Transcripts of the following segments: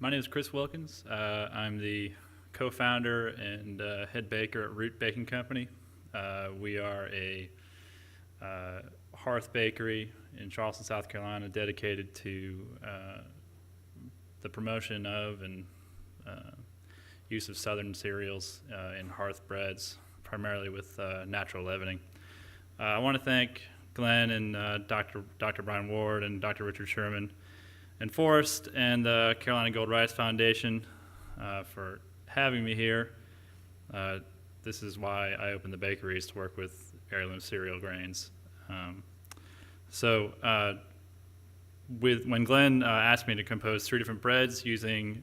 My name is Chris Wilkins. I'm the co-founder and head baker at Root Baking Company. We are a hearth bakery in Charleston, South Carolina, dedicated to the promotion of and use of southern cereals in hearth breads, primarily with natural leavening. I want to thank Glenn and Dr. Brian Ward and Dr. Richard Sherman and Forrest and the Carolina Gold Rice Foundation for having me here. This is why I opened the bakeries, to work with heirloom cereal grains. When Glenn asked me to compose 3 different breads using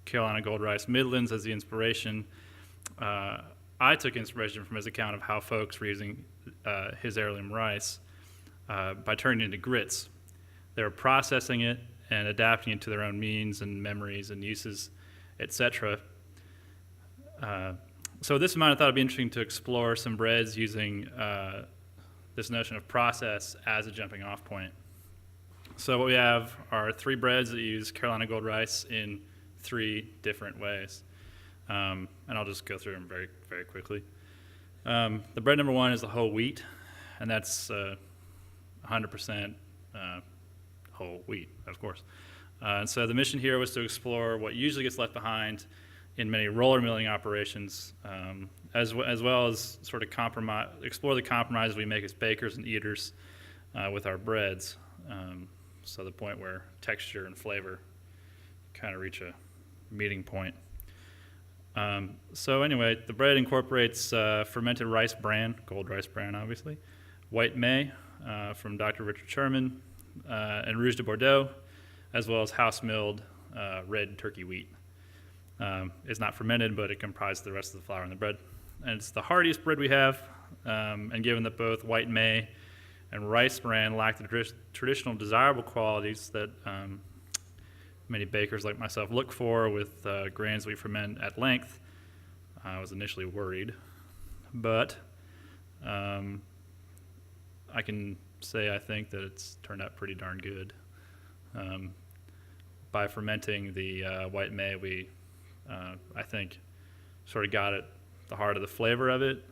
Carolina Gold Rice Midlands as the inspiration, I took inspiration from his account of how folks were using his heirloom rice by turning it into grits. They were processing it and adapting it to their own means and memories and uses, etc. So this month I thought it'd be interesting to explore some breads using this notion of process as a jumping off point. So what we have are 3 breads that use Carolina Gold Rice in 3 different ways. And I'll just go through them very, very quickly. The bread number 1 is the whole wheat, and that's 100% whole wheat, of course. And so the mission here was to explore what usually gets left behind in many roller milling operations, as well as sort of explore the compromises we make as bakers and eaters with our breads. So the point where texture and flavor kind of reach a meeting point. So anyway, the bread incorporates fermented rice bran, gold rice bran obviously, white May from Dr. Richard Sherman, and Rouge de Bordeaux, as well as house-milled red turkey wheat. It's not fermented, but it comprises the rest of the flour in the bread. And it's the heartiest bread we have, and given that both white May and rice bran lack the traditional desirable qualities that many bakers like myself look for with grains we ferment at length, I was initially worried, but I can say I think that it's turned out pretty darn good. By fermenting the white May, we, I think, sort of got at the heart of the flavor of it,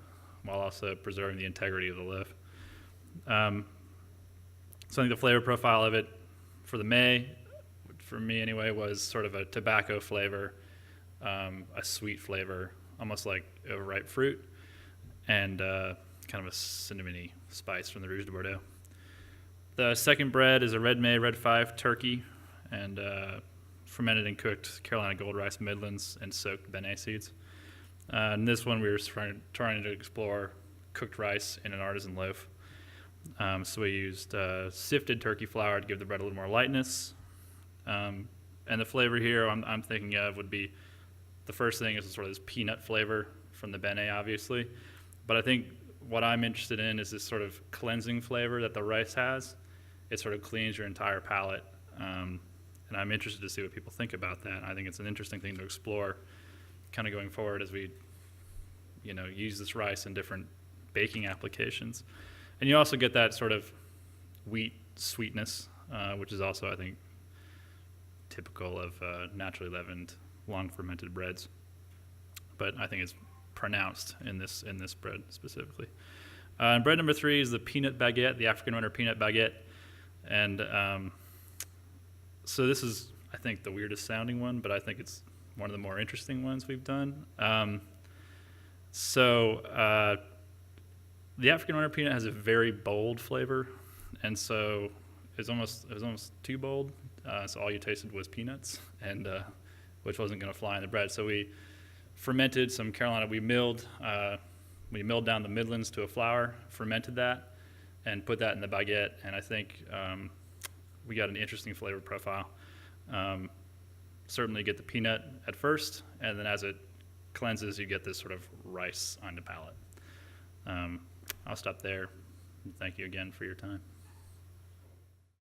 while also preserving the integrity of the loaf. So I think the flavor profile of it for the May, for me anyway, was sort of a tobacco flavor, a sweet flavor, almost like overripe fruit, and kind of a cinnamony spice from the Rouge de Bordeaux. The second bread is a red May, red 5 turkey, and fermented and cooked Carolina Gold Rice Midlands and soaked benet seeds. And this one we were trying to explore cooked rice in an artisan loaf. So we used sifted turkey flour to give the bread a little more lightness. And the flavor here I'm thinking of would be, the first thing is sort of this peanut flavor from the benet, obviously. But I think what I'm interested in is this sort of cleansing flavor that the rice has. It sort of cleans your entire palate. And I'm interested to see what people think about that. I think it's an interesting thing to explore kind of going forward as we, use this rice in different baking applications. And you also get that sort of wheat sweetness, which is also, I think, typical of naturally leavened, long fermented breads. But I think it's pronounced in this bread specifically. And bread number 3 is the peanut baguette, the African winter peanut baguette. And so this is, I think, the weirdest sounding one, but I think it's one of the more interesting ones we've done. The African winter peanut has a very bold flavor, and so it was almost too bold. So all you tasted was peanuts, and which wasn't going to fly in the bread. So we fermented some Carolina. We milled down the Midlands to a flour, fermented that, and put that in the baguette. And I think we got an interesting flavor profile. Certainly get the peanut at first, and then as it cleanses, you get this sort of rice on the palate. I'll stop there. Thank you again for your time.